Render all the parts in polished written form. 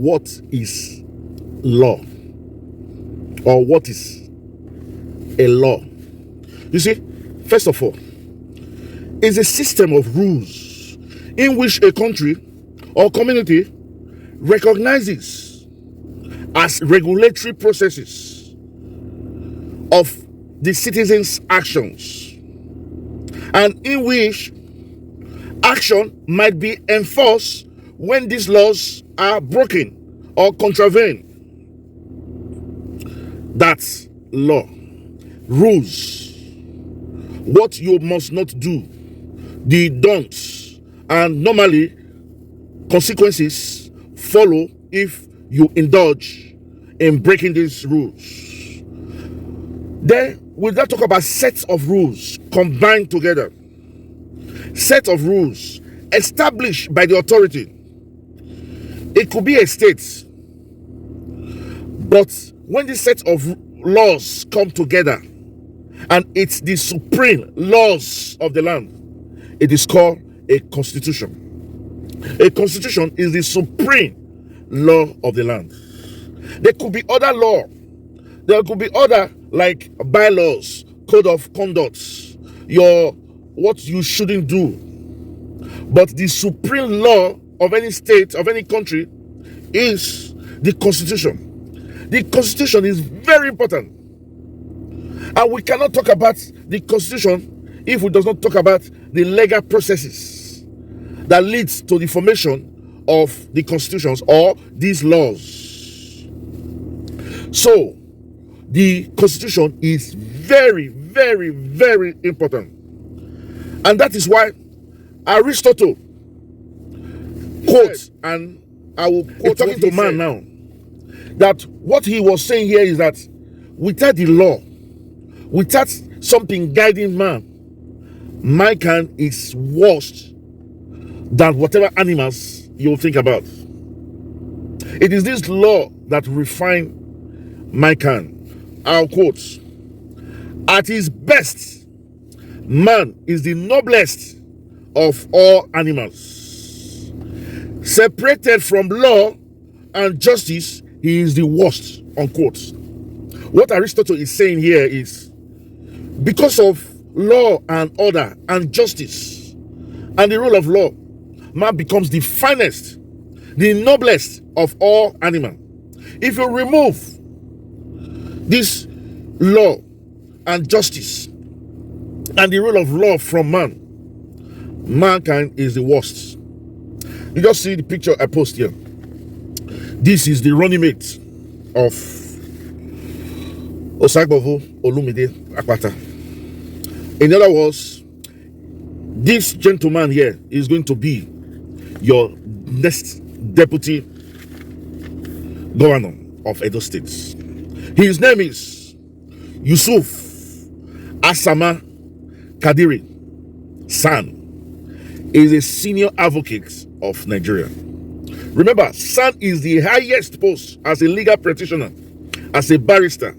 what is law, or what is a law. You see, first of all, it's a system of rules in which a country or community recognizes as regulatory processes of the citizens' actions, and in which action might be enforced when these laws are broken or contravened. That's law. Rules, what you must not do, the don'ts, and normally consequences follow if you indulge in breaking these rules. Then we'll now talk about sets of rules combined together. Set of rules established by the authority. It could be a state, but when this set of laws come together and it's the supreme laws of the land, it is called a constitution. A constitution is the supreme law of the land. There could be other law. There could be other, like bylaws, code of conduct, what you shouldn't do. But the supreme law of any state, of any country, is the constitution. The constitution is very important. And we cannot talk about the constitution if we do not talk about the legal processes that leads to the formation of the constitutions or these laws. So, the constitution is very, very, very important. And that is why Aristotle quotes, and I will quote talking to man now, that what he was saying here is that without the law, without something guiding man, mankind is worse than whatever animals you think about. It is this law that refines mankind. I'll quote, at his best, man is the noblest of all animals. Separated from law and justice, he is the worst, unquote. What Aristotle is saying here is, because of law and order and justice and the rule of law, man becomes the finest, the noblest of all animals. If you remove this law and justice and the rule of law from man, mankind is the worst. You just see the picture I post here. This is the running mate of Osagbovo Olumide Akpata. In other words, this gentleman here is going to be your next deputy governor of Edo State. His name is Yusuf Asama Kadiri San. He is a senior advocate of Nigeria. Remember, San is the highest post as a legal practitioner, as a barrister.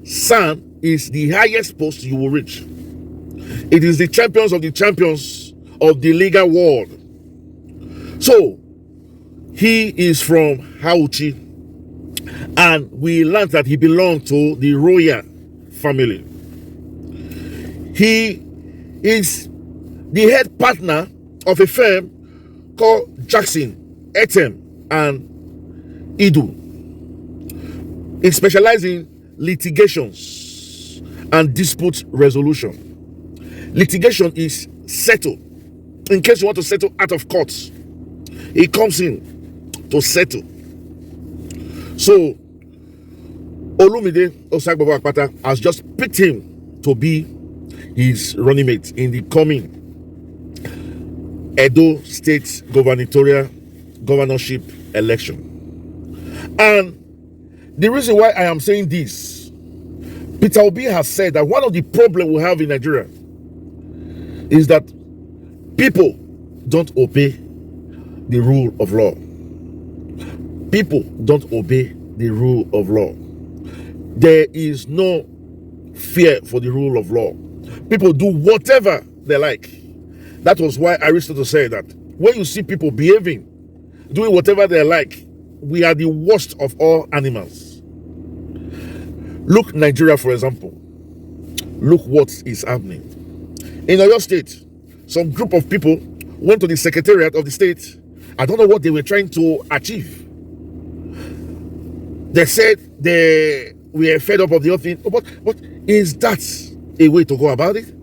San is the highest post you will reach. It is the champions of the legal world. So, he is from Hauchi, and we learned that he belonged to the royal family. He is the head partner of a firm called Jackson, Etem, and Idu. He specializes in litigations and dispute resolution. Litigation is settle. In case you want to settle out of court, he comes in to settle. So, Olumide Osagbovo Akpata has just picked him to be his running mate in the coming Edo State governorship election. And the reason why I am saying this, Peter Obi has said that one of the problems we have in Nigeria is that people don't obey the rule of law. People don't obey the rule of law. There is no fear for the rule of law. People do whatever they like. That was why Aristotle said that when you see people behaving, doing whatever they like, we are the worst of all animals. Look, Nigeria, for example. Look what is happening. In Oyo State, some group of people went to the secretariat of the state. I don't know what they were trying to achieve. They said they were fed up of the whole thing. But is that a way to go about it?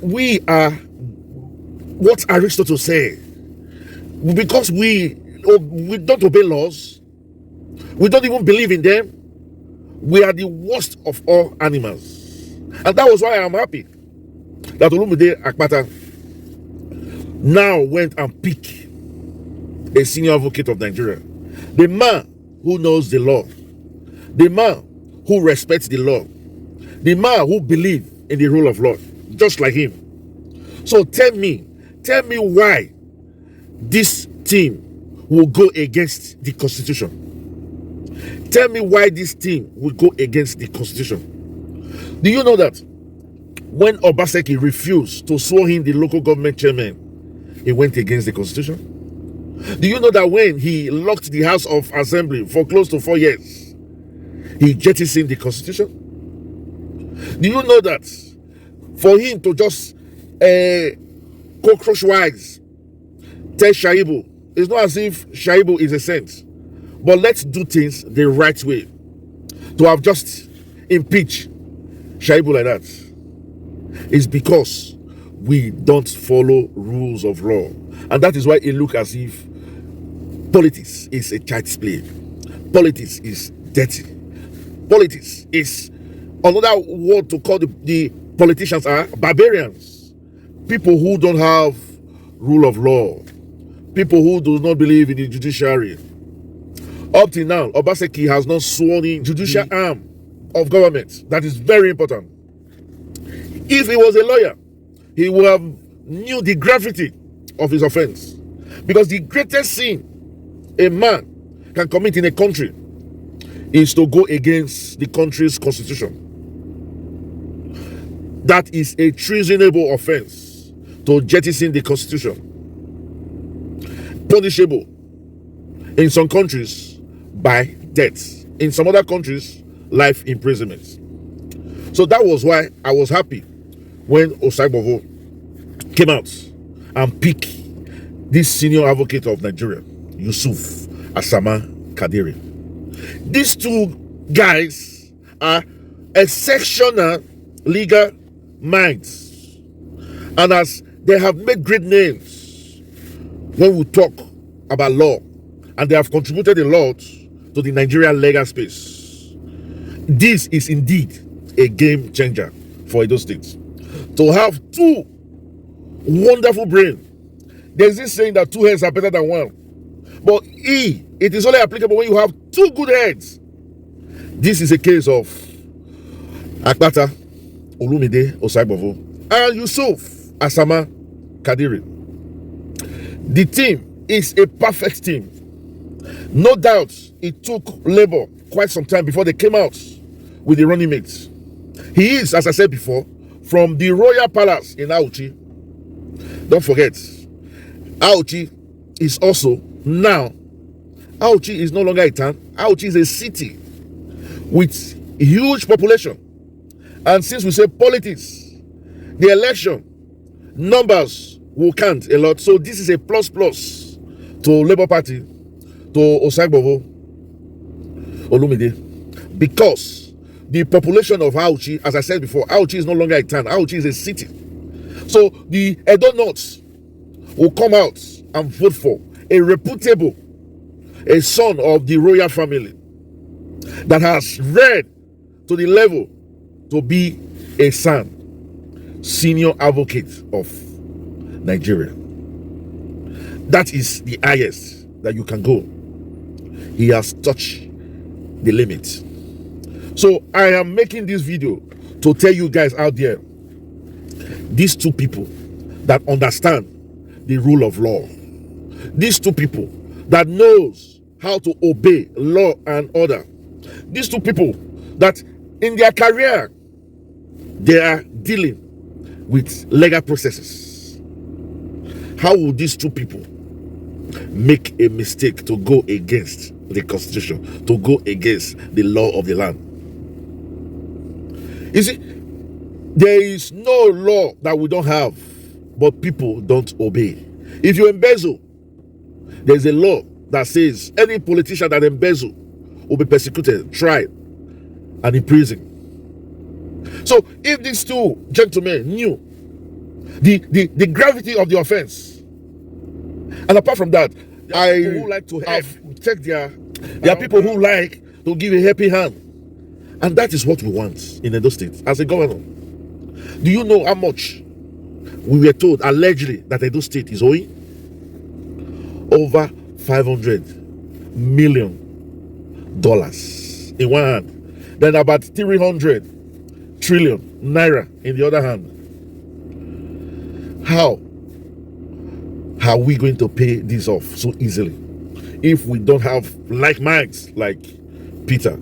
We are what Aristotle said. Because we don't obey laws, we don't even believe in them, we are the worst of all animals. And that was why I'm happy that Olumide Akpata now went and picked a senior advocate of Nigeria. The man who knows the law, the man who respects the law, the man who believes in the rule of law, just like him. So tell me why this team will go against the Constitution. Tell me why this team will go against the Constitution. Do you know that when Obaseki refused to swear in the local government chairman, he went against the Constitution? Do you know that when he locked the House of Assembly for close to 4 years, he jettisoned the Constitution? Do you know that for him to just cockroach-wise tell Shaibu, it's not as if Shaibu is a saint, but let's do things the right way. To have just impeached Shaibu like that is because we don't follow rules of law. And that is why it looks as if politics is a child's play. Politics is dirty. Politics is another word to call the politicians are barbarians. People who don't have rule of law. People who do not believe in the judiciary. Up till now, Obaseki has not sworn in judicial arm of government. That is very important. If he was a lawyer, he would have knew the gravity of his offense. Because the greatest sin a man can commit in a country is to go against the country's constitution. That is a treasonable offense, to jettison the constitution. Punishable in some countries by death. In some other countries, life imprisonment. So that was why I was happy when Osagbovo came out and picked this senior advocate of Nigeria, Yusuf Asama Kadiri. These two guys are exceptional legal minds, and as they have made great names when we talk about law, and they have contributed a lot to the Nigerian legal space. This is indeed a game changer for Edo State. To have two wonderful brains. There's this saying that two heads are better than one. But it is only applicable when you have two good heads. This is a case of Akpata, Olumide Osagbovo, and Yusuf Asama Kadiri. The team is a perfect team. No doubt it took labor quite some time before they came out with the running mates. He is, as I said before, from the Royal Palace in Auchi. Don't forget, Auchi is also now, Auchi is no longer a town. Auchi is a city with huge population. And since we say politics, the election numbers will count a lot. So this is a plus to Labour Party, to Osagbovo, Olumide, because the population of Auchi, as I said before, Auchi is no longer a town. Auchi is a city. So the Edo North will come out and vote for a reputable, a son of the royal family that has read to the level to be a son, senior advocate of Nigeria. That is the highest that you can go. He has touched the limit. So I am making this video to tell you guys out there, these two people that understand the rule of law, these two people that knows how to obey law and order, these two people that in their career they are dealing with legal processes. How will these two people make a mistake to go against the constitution, to go against the law of the land. You see, there is no law that we don't have, but people don't obey. If you embezzle, there's a law that says any politician that embezzle will be persecuted, tried, and imprisoned. So if these two gentlemen knew the gravity of the offense, and apart from that, I who like to check there are people who like to give a happy hand, and that is what we want in Edo State as a governor. Do you know how much we were told allegedly that Edo State is owing? Over $500 million in one hand, then about 300 trillion naira in the other hand. How are we going to pay this off so easily if we don't have like minds like Peter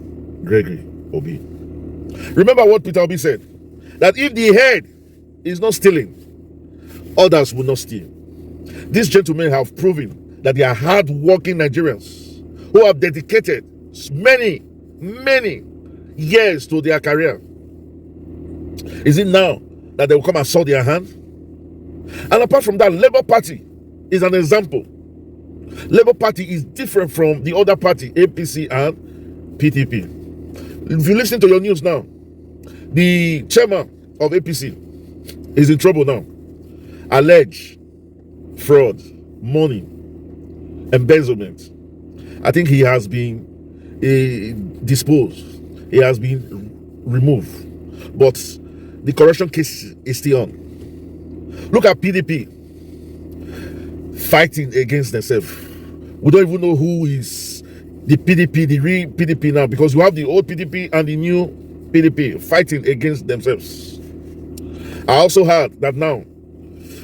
Gregory Obi? Remember what Peter Obi said, that if the head is not stealing, others will not steal. These gentlemen have proven that they are hard-working Nigerians who have dedicated many years to their career. Is it now that they will come and saw their hand? And apart from that, Labour Party is an example. Labour Party is different from the other party, APC and PDP. If you listen to your news now, the chairman of APC is in trouble now. Alleged fraud, money, embezzlement. I think he has been disposed. He has been removed. But the corruption case is still on. Look at PDP fighting against themselves. We don't even know who is the PDP, the real PDP now, because you have the old PDP and the new PDP fighting against themselves. I also heard that now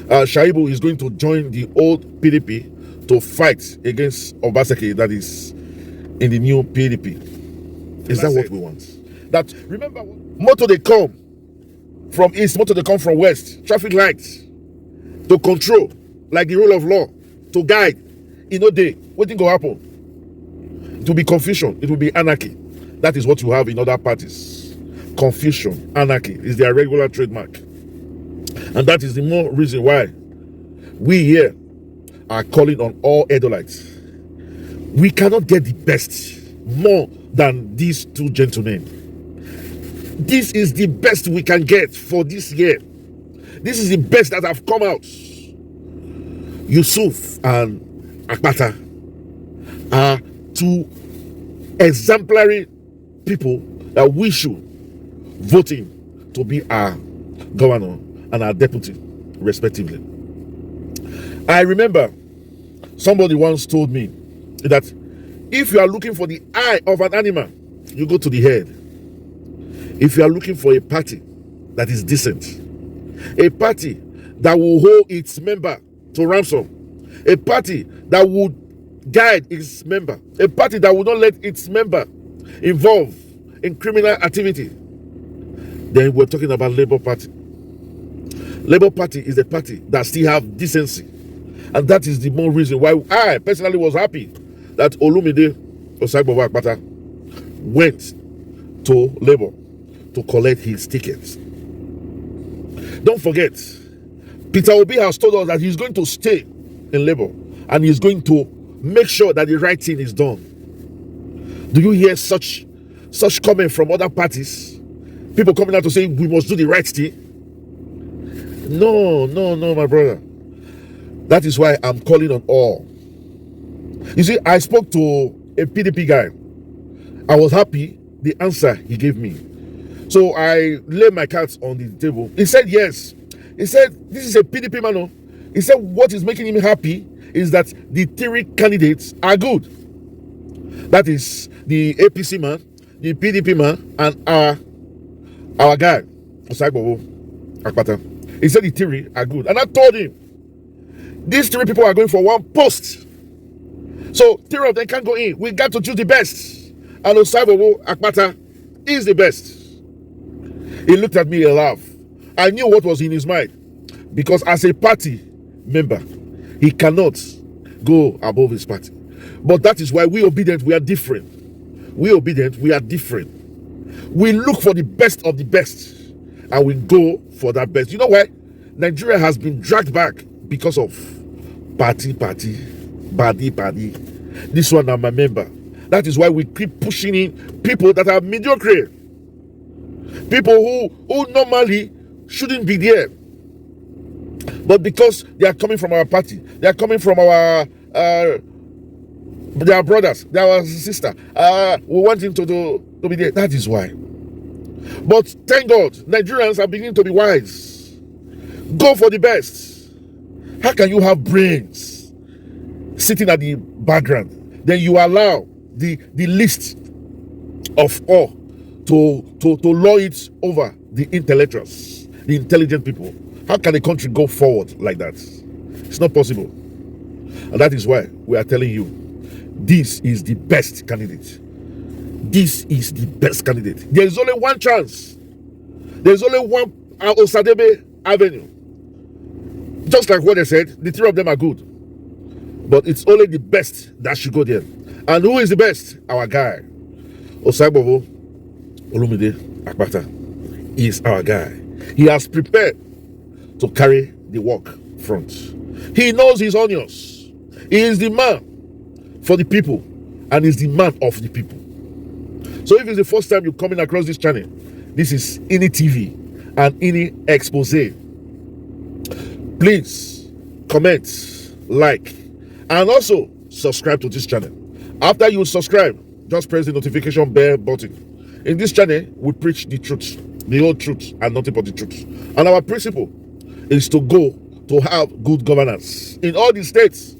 Shahu is going to join the old PDP to fight against Obaseki, that is in the new PDP. Is that what we want? That, remember, motor they come from east, motor they come from west, traffic lights to control, like the rule of law, to guide. In no day, what thing will happen? It will be confusion, it will be anarchy. That is what you have in other parties. Confusion, anarchy is their regular trademark. And that is the more reason why we here are calling on all Edolites. We cannot get the best more than these two gentlemen. This is the best we can get for this year. This is the best that have come out. Yusuf and Akpata are two exemplary people that we should vote in to be our governor and our deputy, respectively. I remember somebody once told me that if you are looking for the eye of an animal, you go to the head. If you are looking for a party that is decent, a party that will hold its member to ransom, a party that would guide its member, a party that will not let its member involve in criminal activity, then we're talking about Labour Party. Labour Party is a party that still have decency. And that is the more reason why I personally was happy that Olumide Osaigbovo Akpata went to Labour to collect his tickets. Don't forget, Peter Obi has told us that he's going to stay in Labour and he's going to make sure that the right thing is done. Do you hear such comment from other parties? People coming out to say we must do the right thing? No, my brother. That is why I'm calling on all. You see, I spoke to a PDP guy. I was happy the answer he gave me. So I laid my cards on the table. He said yes. He said this is a PDP man. No? He said what is making him happy is that the three candidates are good. That is the APC man, the PDP man, and our guy, Osaigbovo Akpata. He said the three are good. And I told him, these three people are going for one post. So three of them can't go in. We got to choose the best. And Osaigbovo Akpata is the best. He looked at me and laughed. I knew what was in his mind. Because as a party member, he cannot go above his party. But that is why we obedient, we are different. We obedient, we are different. We look for the best of the best and we go for that best. You know why? Nigeria has been dragged back because of party, body. This one, I'm a member. That is why we keep pushing in people that are mediocre. People who normally shouldn't be there. But because they are coming from our party, they are coming from our they are brothers, they are our sister. We want him to be there. That is why. But thank God, Nigerians are beginning to be wise. Go for the best. How can you have brains sitting at the background? Then you allow the list of all to law it over the intellectuals, the intelligent people. How can a country go forward like that? It's not possible. And that is why we are telling you, this is the best candidate. This is the best candidate. There is only one chance. There is only one Osadebe Avenue. Just like what they said, the three of them are good. But it's only the best that should go there. And who is the best? Our guy. Osaibovo Olumide Akpata is our guy. He has prepared to carry the work front. He knows his onions. He is the man for the people and is the man of the people. So if it's the first time you're coming across this channel, this is Ini TV and Ini Expose. Please comment, like, and also subscribe to this channel. After you subscribe, just press the notification bell button. In this channel, we preach the truth, the whole truth, and nothing but the truth. And our principle is to go to have good governance in all the states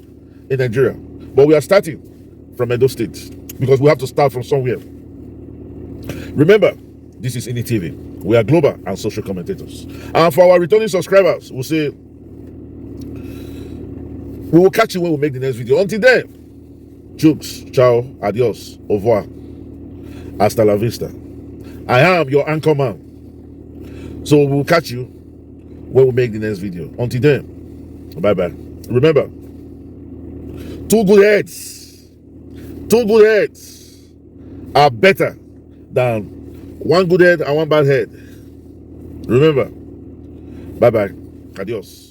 in Nigeria. But we are starting from Edo State because we have to start from somewhere. Remember, this is Ini TV. We are global and social commentators. And for our returning subscribers, we'll say, we will catch you when we make the next video. Until then, jokes, ciao, adios, au revoir, hasta la vista. I am your anchor man. So we'll catch you when we make the next video. Until then, bye-bye. Remember, two good heads are better than one good head and one bad head. Remember, bye-bye. Adios.